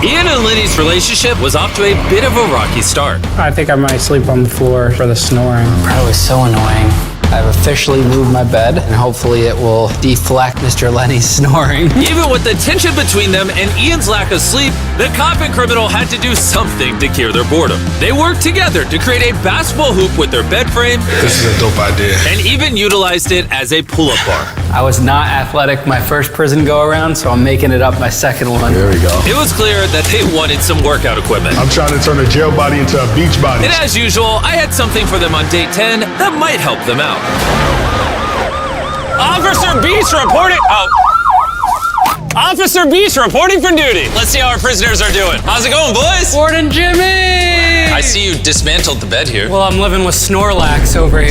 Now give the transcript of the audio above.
Ian and Lenny's relationship was off to a bit of a rocky start. I think I might sleep on the floor for the snoring. Probably so annoying. I've officially moved my bed, and hopefully it will deflect Mr. Lenny's snoring. Even with the tension between them and Ian's lack of sleep, the cop and criminal had to do something to cure their boredom. They worked together to create a basketball hoop with their bed frame. This is a dope idea. And even utilized it as a pull-up bar. I was not athletic my first prison go-around, so I'm making it up my second one. There we go. It was clear that they wanted some workout equipment. I'm trying to turn a jail body into a beach body. And as usual, I had something for them on day 10 that might help them out. Officer Beast reporting. Officer Beast reporting for duty. Let's see how our prisoners are doing. How's it going, boys? Warden Jimmy! I see you dismantled the bed here. Well, I'm living with Snorlax over here.